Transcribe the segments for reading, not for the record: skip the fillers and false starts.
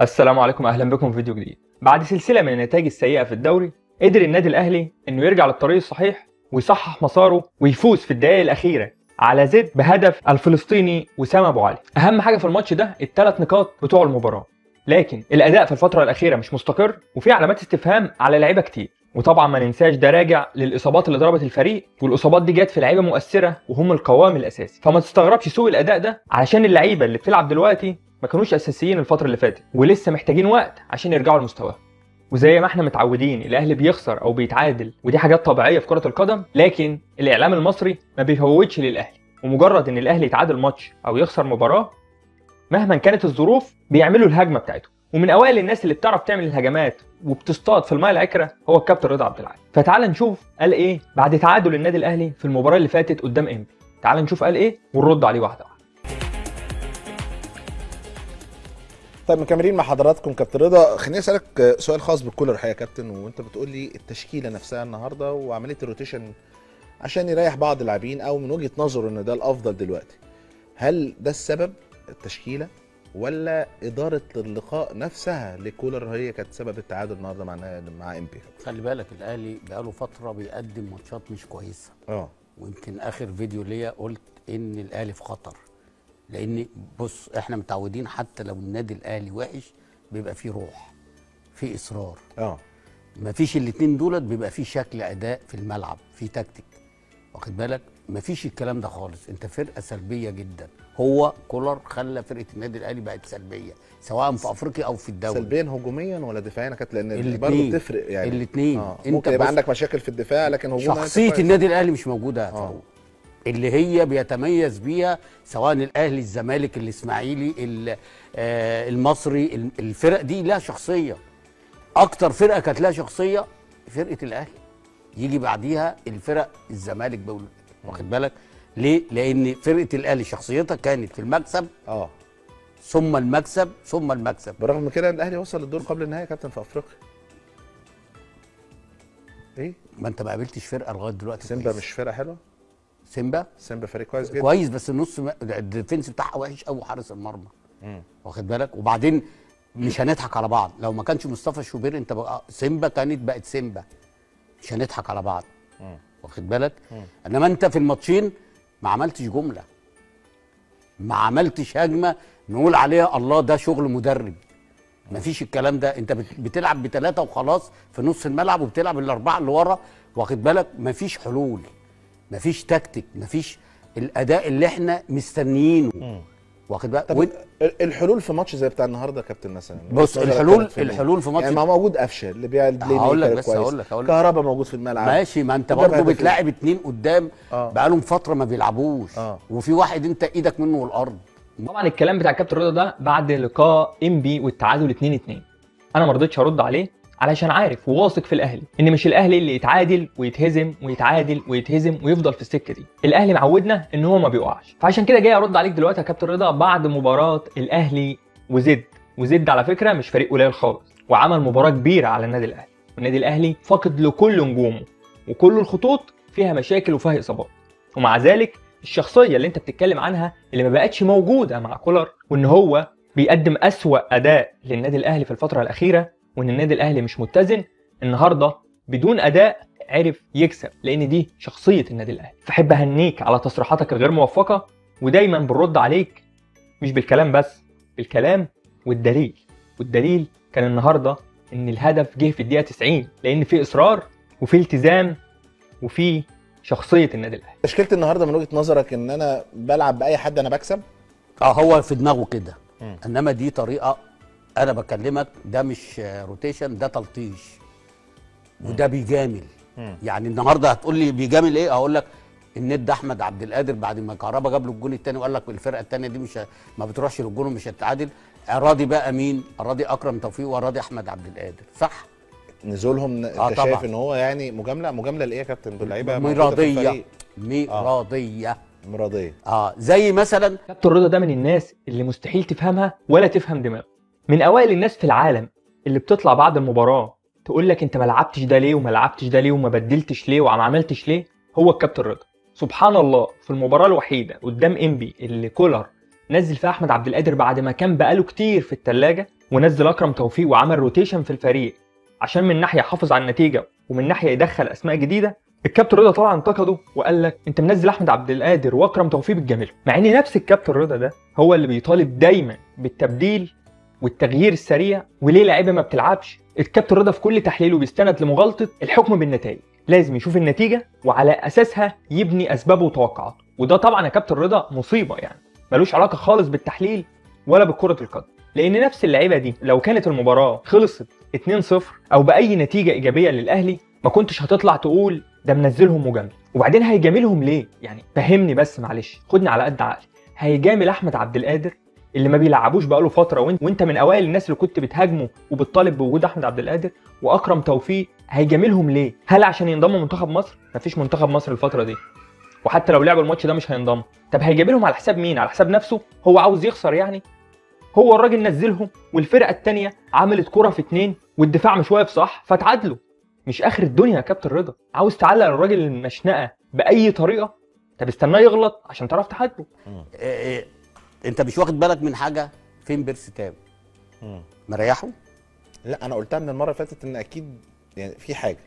السلام عليكم، اهلا بكم في فيديو جديد. بعد سلسله من النتائج السيئه في الدوري، قدر النادي الاهلي انه يرجع للطريق الصحيح ويصحح مساره ويفوز في الدقائق الاخيره على زد بهدف الفلسطيني وسام ابو علي. اهم حاجه في الماتش ده الثلاث نقاط بتوع المباراه، لكن الاداء في الفتره الاخيره مش مستقر وفي علامات استفهام على لعيبه كتير. وطبعا ما ننساش ده راجع للاصابات اللي ضربت الفريق، والاصابات دي جت في لعيبه مؤثره وهم القوام الاساسي. فما تستغربش سوء الاداء ده علشان اللعيبه اللي بتلعب دلوقتي ما كانوش اساسيين الفتره اللي فاتت ولسه محتاجين وقت عشان يرجعوا لمستواهم. وزي ما احنا متعودين الاهلي بيخسر او بيتعادل، ودي حاجات طبيعيه في كره القدم، لكن الاعلام المصري ما بيفوتش للاهلي، ومجرد ان الاهلي يتعادل ماتش او يخسر مباراه مهما كانت الظروف بيعملوا الهجمه بتاعته. ومن اوائل الناس اللي بتعرف تعمل الهجمات وبتصطاد في الماء العكره هو الكابتن رضا عبد العال. فتعال نشوف قال ايه بعد تعادل النادي الاهلي في المباراه اللي فاتت قدام انبي. تعال نشوف قال ايه ونرد عليه واحده واحده. طيب مكملين مع حضراتكم كابتن رضا. خليني اسالك سؤال خاص بالكولر الحقيقه يا كابتن، وانت بتقول لي التشكيله نفسها النهارده وعمليه الروتيشن عشان يريح بعض اللاعبين، او من وجهه نظره ان ده الافضل دلوقتي. هل ده السبب التشكيله ولا اداره اللقاء نفسها لكولر هي كانت سبب التعادل النهارده مع امبي؟ خلي بالك الاهلي بقاله فتره بيقدم ماتشات مش كويسه. ويمكن اخر فيديو ليا قلت ان الاهلي في خطر، لان بص احنا متعودين حتى لو النادي الاهلي وحش بيبقى فيه روح، فيه اصرار. مفيش الاثنين دولت، بيبقى فيه شكل اداء في الملعب، فيه تكتيك، واخد بالك؟ مفيش الكلام ده خالص. انت فرقه سلبيه جدا. هو كولر خلى فرقه النادي الاهلي بقت سلبيه سواء في افريقيا او في الدوري. سلبيا هجوميا ولا دفاعيا؟ كانت لان برضه بتفرق يعني الاثنين. ممكن يبقى عندك مشاكل في الدفاع لكن هجوميا شخصيه النادي الاهلي مش موجوده يا فاروق، اللي هي بيتميز بيها سواء الاهلي، الزمالك، الاسماعيلي، المصري. الفرق دي لها شخصيه. اكتر فرقه كانت لها شخصيه فرقه الاهلي، يجي بعديها الفرق الزمالك واخد بالك ليه؟ لان فرقه الاهلي شخصيتها كانت في المكسب ثم المكسب ثم المكسب. برغم من كده الاهلي وصل للدور قبل النهائي يا كابتن في افريقيا. ايه؟ ما انت ما قابلتش فرقه لغايه دلوقتي. سيمبا مش فرقه حلوه؟ سيمبا فريق كويس جدا، كويس، بس النص الديفنس بتاعها وحش قوي، حارس المرمى. واخد بالك؟ وبعدين مش هنضحك على بعض، لو ما كانش مصطفى شوبير انت بقى سيمبا كانت بقت سيمبا. مش هنضحك على بعض. واخد بالك؟ انما انت في الماتشين ما عملتش جمله، ما عملتش هجمه نقول عليها الله ده شغل مدرب. ما فيش الكلام ده. انت بتلعب بثلاثه وخلاص في نص الملعب، وبتلعب الاربعه اللي ورا. واخد بالك؟ ما فيش حلول، ما فيش تكتيك، ما فيش الاداء اللي احنا مستنيينه. واخد بالك؟ طب الحلول في ماتش زي بتاع النهارده يا كابتن مثلا، بص الحلول في ماتش يعني ما موجود قفشه اللي هقول لك بس هقول لك كهربا موجود في الملعب ماشي. ما انت برضه بتلاعب اتنين قدام بقالهم فتره ما بيلعبوش وفي واحد انت ايدك منه والارض. طبعا الكلام بتاع الكابتن رضا ده بعد لقاء انبي والتعادل 2-2. انا ما رضيتش ارد عليه علشان عارف وواثق في الاهلي ان مش الاهلي اللي يتعادل ويتهزم ويتعادل ويتهزم ويفضل في السكه دي. الاهلي معودنا ان هو ما بيقعش. فعشان كده جاي ارد عليك دلوقتي يا كابتن رضا بعد مباراه الاهلي وزد على فكره مش فريق قليل خالص، وعمل مباراه كبيره على النادي الاهلي. والنادي الاهلي فاقد لكل نجومه وكل الخطوط فيها مشاكل وفيها اصابات، ومع ذلك الشخصيه اللي انت بتتكلم عنها اللي ما بقتش موجوده مع كولر، وان هو بيقدم اسوأ اداء للنادي الاهلي في الفتره الاخيره، وان النادي الاهلي مش متزن النهارده بدون اداء عرف يكسب، لان دي شخصيه النادي الاهلي. فاحب اهنيك على تصريحاتك الغير موفقه، ودايما بنرد عليك مش بالكلام بس، بالكلام والدليل كان النهارده ان الهدف جه في الدقيقه 90، لان في اصرار وفي التزام وفي شخصيه النادي الاهلي. تشكيله النهارده من وجهه نظرك ان انا بلعب باي حد انا بكسب؟ هو في دماغه كده، انما دي طريقه. انا بكلمك ده مش روتيشن، ده تلطيش، وده بيجامل. يعني النهارده هتقول لي بيجامل ايه؟ اقول لك الند احمد عبد القادر بعد ما كهربا جاب له الجون الثاني وقال لك الفرقه الثانيه دي مش ما بتروحش للجون ومش هتتعادل. اراضي بقى مين؟ اراضي اكرم توفيق واراضي احمد عبد القادر، صح؟ نزولهم انت شايف ان هو يعني مجامله لايه يا كابتن؟ دول لعيبه مرضيه زي مثلا كابتن رضا ده من الناس اللي مستحيل تفهمها ولا تفهم دماغه. من اوائل الناس في العالم اللي بتطلع بعد المباراه تقول لك انت ما لعبتش ده ليه وما لعبتش ده ليه وما بدلتش ليه وما عملتش ليه، هو الكابتن رضا. سبحان الله، في المباراه الوحيده قدام انبي اللي كولر نزل فيها احمد عبد القادر بعد ما كان بقاله كتير في الثلاجه، ونزل اكرم توفيق وعمل روتيشن في الفريق عشان من ناحيه يحافظ على النتيجه ومن ناحيه يدخل اسماء جديده، الكابتن رضا طلع انتقده وقال لك انت منزل احمد عبد القادر واكرم توفيق بالجميله، مع ان نفس الكابتن رضا ده هو اللي بيطالب دايما بالتبديل والتغيير السريع وليه لعيبه ما بتلعبش. الكابتن رضا في كل تحليله بيستند لمغالطه الحكم بالنتائج، لازم يشوف النتيجه وعلى اساسها يبني اسبابه وتوقعاته، وده طبعا يا كابتن رضا مصيبه يعني ملوش علاقه خالص بالتحليل ولا بكره القدم، لان نفس اللعيبه دي لو كانت المباراه خلصت 2-0 او باي نتيجه ايجابيه للاهلي ما كنتش هتطلع تقول ده منزلهم مجامل. وبعدين هيجاملهم ليه؟ يعني فهمني بس معلش، خدني على قد عقلي. هيجامل احمد عبد القادر اللي ما بيلعبوش بقاله فتره وانت من اوائل الناس اللي كنت بتهاجمه وبتطالب بوجود احمد عبد القادر واكرم توفيق، هيجاملهم ليه؟ هل عشان ينضموا منتخب مصر؟ مفيش منتخب مصر الفتره دي، وحتى لو لعبوا الماتش ده مش هينضموا. طب هيجاملهم على حساب مين؟ على حساب نفسه؟ هو عاوز يخسر يعني؟ هو الراجل نزلهم والفرقه الثانيه عملت كره في 2 والدفاع مش واقف صح فتعادلوا. مش اخر الدنيا يا كابتن رضا، عاوز تعلق الراجل المشنقه باي طريقه؟ طب استناه يغلط عشان تعرف تحاسبه. انت مش واخد بالك من حاجه؟ فين بيرسي تاو؟ مريحه؟ لا انا قلتها من المره اللي فاتت ان اكيد يعني في حاجه.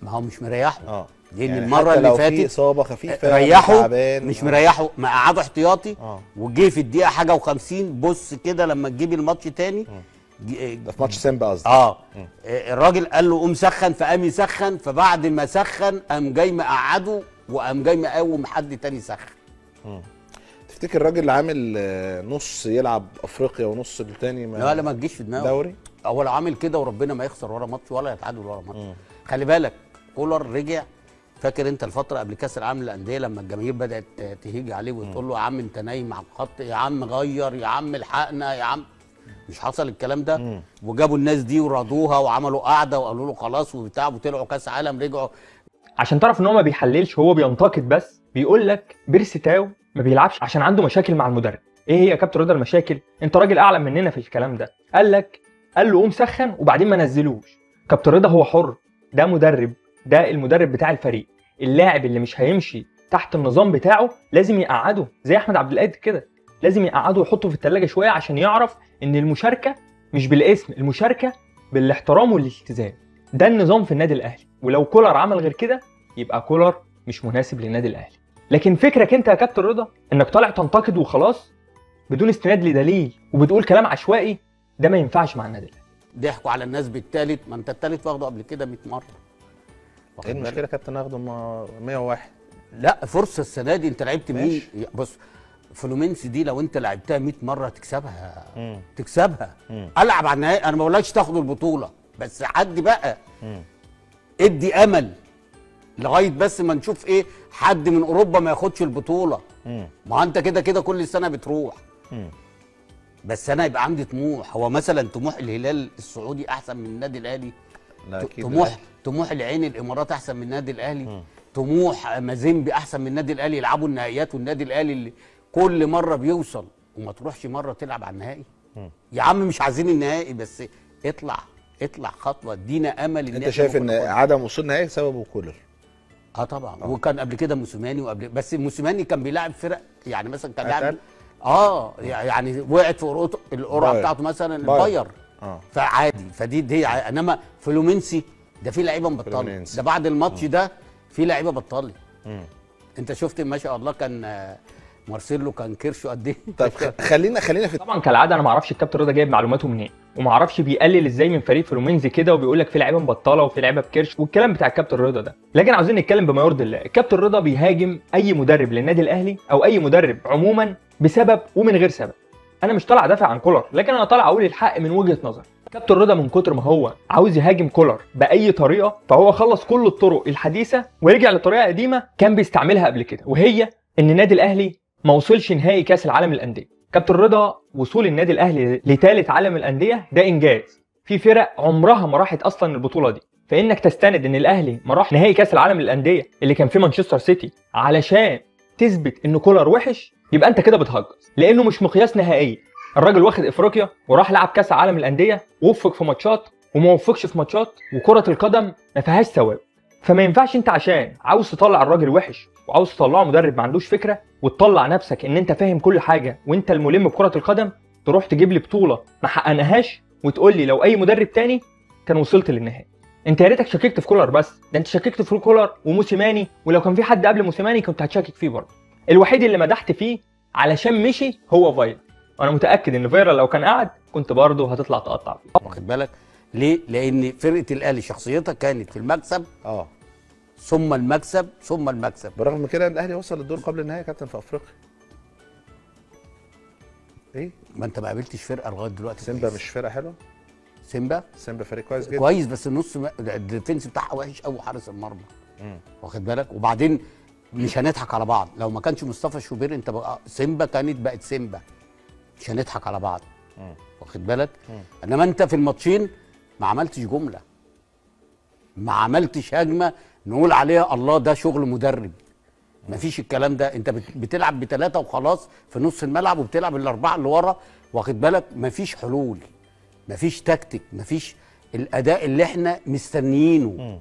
ما هو مش مريحه. لان يعني المره اللي فاتت في اصابه خفيفه ريحه مش مريحه، ما قعده احتياطي وجه في الدقيقه حاجه و50. بص كده لما تجيب الماتش تاني ده في ماتش سيمبا قصدي. الراجل قال له قوم سخن فقام يسخن، فبعد ما سخن قام جاي مقعده وقام جاي مقوم حد تاني سخن. تفتكر الراجل اللي عامل نص يلعب افريقيا ونص التاني لا ما تجيش في دماغه دوري؟ هو لو عامل كده وربنا ما يخسر ورا ماتش ولا يتعادل ورا ماتش. خلي بالك كولر رجع. فاكر انت الفتره قبل كاس العالم للانديه لما الجماهير بدات تهيج عليه وتقول له يا عم انت نايم على الخط، يا عم غير، يا عم الحقنا، يا عم. مش حصل الكلام ده. وجابوا الناس دي ورضوها وعملوا قعده وقالوا له خلاص وبتاع وطلعوا كاس عالم رجعوا. عشان تعرف ان هو ما بيحللش، هو بينتقد بس. بيقول لك بيرسي تاو ما بيلعبش عشان عنده مشاكل مع المدرب. ايه هي يا كابتن رضا المشاكل؟ انت راجل اعلم مننا في الكلام ده. قال له قوم سخن وبعدين ما نزلوش. كابتن رضا هو حر، ده مدرب، ده المدرب بتاع الفريق. اللاعب اللي مش هيمشي تحت النظام بتاعه لازم يقعده، زي احمد عبد القادر كده، لازم يقعده ويحطه في الثلاجه شويه عشان يعرف ان المشاركه مش بالاسم، المشاركه بالاحترام والالتزام. ده النظام في النادي الاهلي، ولو كولر عمل غير كده يبقى كولر مش مناسب للنادي الاهلي. لكن فكرك انت يا كابتن رضا انك طالع تنتقد وخلاص بدون استناد لدليل وبتقول كلام عشوائي، ده ما ينفعش مع النادي الاهلي. ضحكوا على الناس بالثالث، ما انت الثالث واخده قبل كده 100 مره. ايه المشكله يا كابتن ناخده 101؟ لا فرصه السنه دي. انت لعبت مين؟ بص فلومينسي دي لو انت لعبتها 100 مره تكسبها. تكسبها. العب على النهائي. انا ما بقولكش تاخد البطوله بس عدي بقى. ادي امل لغايه بس ما نشوف ايه حد من اوروبا ما ياخدش البطوله. ما انت كده كده كل سنه بتروح. بس انا يبقى عندي طموح. هو مثلا طموح الهلال السعودي احسن من النادي الاهلي؟ لا اكيد. طموح العين الامارات احسن من النادي الاهلي؟ طموح مازيمبي احسن من النادي الاهلي يلعبوا النهائيات والنادي الاهلي اللي كل مره بيوصل وما تروحش مره تلعب على النهائي؟ يا عم مش عايزين النهائي بس اطلع خطوه، ادينا امل. انت شايف ان عدم وصول النهائي سببه كولر؟ طبعا. وكان قبل كده موسيماني بس موسيماني كان بيلاعب فرق يعني مثلا كان لاعب يعني وقعت في القرعه بتاعته مثلا الباير. فعادي. فدي انما فلومينسي ده في لعيبه مبطله. ده بعد الماتش ده في لعيبه بطلت. انت شفت ما شاء الله كان مارسيلو كان كرشه قد ايه. طيب خلينا في طبعا كالعاده انا ما اعرفش الكابتن رضا جايب معلوماته منين، وما اعرفش بيقلل ازاي من فريق فلومينزي كده وبيقول لك في لعيبه مبطله وفي لعيبه بكرش والكلام بتاع الكابتن رضا ده. لكن عاوزين نتكلم بما يرضي الله. الكابتن رضا بيهاجم اي مدرب للنادي الاهلي او اي مدرب عموما بسبب ومن غير سبب. انا مش طالع ادافع عن كولر، لكن انا طالع اقول الحق من وجهه نظر. كابتن رضا من كتر ما هو عاوز يهاجم كولر باي طريقه فهو خلص كل الطرق الحديثه ورجع لطريقه قديمه كان بيستعملها قبل كده، وهي ان النادي الاهلي ما وصلش نهائي كاس العالم للانديه. كابتن رضا وصول النادي الاهلي لثالث عالم الانديه ده انجاز. في فرق عمرها ما راحت اصلا البطوله دي، فانك تستند ان الاهلي ما راح نهائي كاس العالم للانديه اللي كان في مانشستر سيتي علشان تثبت ان كولر وحش، يبقى انت كده بتهجص، لانه مش مقياس نهائي. الراجل واخد افريقيا وراح لعب كاس عالم الانديه ووفق في ماتشات وما وفقش في ماتشات، وكره القدم ما فيهاش ثواب. فما ينفعش انت عشان عاوز تطلع الراجل وحش وعاوز تطلعه مدرب ما عندوش فكره وتطلع نفسك ان انت فاهم كل حاجه وانت الملم بكره القدم، تروح تجيب لي بطوله ما حققناهاش وتقول لي لو اي مدرب تاني كان وصلت للنهائي. انت يا ريتك شككت في كولر، بس ده انت شككت في كولر وموسيماني، ولو كان في حد قبل موسيماني كنت هتشكك فيه برضه. الوحيد اللي مدحت فيه علشان مشي هو فايلر، وانا متاكد ان فايلر لو كان قعد كنت برضه هتطلع تقطع فيه. واخد بالك ليه؟ لان فرقه الاهلي شخصيتها كانت في المكسب ثم المكسب ثم المكسب. برغم من كده الاهلي وصل للدور قبل النهائي يا كابتن في افريقيا. ايه؟ ما انت ما قابلتش فرقه لغايه دلوقتي. سيمبا مش فرقه حلوه؟ سيمبا فريق كويس جدا. كويس، بس النص الديفنس بتاعها وحش قوي، حارس المرمى. واخد بالك؟ وبعدين مش هنضحك على بعض، لو ما كانش مصطفى شوبير انت بقى سيمبا كانت بقت سيمبا. مش هنضحك على بعض. واخد بالك؟ انما انت في الماتشين ما عملتش جمله، ما عملتش هجمه نقول عليها الله ده شغل مدرب. مفيش الكلام ده. انت بتلعب بثلاثه وخلاص في نص الملعب، وبتلعب الاربعه اللي ورا. واخد بالك؟ مفيش حلول، مفيش تكتيك، مفيش الاداء اللي احنا مستنيينه.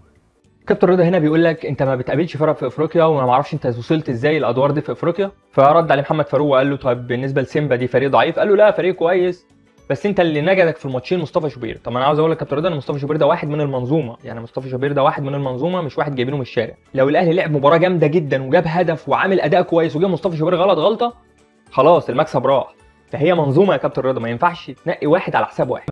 كابتن رضا هنا بيقول لك انت ما بتقابلش فرق في افريقيا، وانا ما اعرفش انت وصلت ازاي الادوار دي في افريقيا. فرد عليه محمد فاروق وقال له طيب بالنسبه لسيمبا دي فريق ضعيف؟ قال له لا فريق كويس، بس انت اللي نجدك في الماتشين مصطفى شوبير. طب انا عاوز اقول لك كابتن رضا ان مصطفى شوبير ده واحد من المنظومه، يعني مصطفى شوبير ده واحد من المنظومه مش واحد جايبينه من الشارع. لو الاهلي لعب مباراه جامده جدا وجاب هدف وعامل اداء كويس وجاب مصطفى شوبير غلط غلطه، خلاص المكسب راح. فهي منظومه يا كابتن رضا، ما ينفعش تنقي واحد على حساب واحد.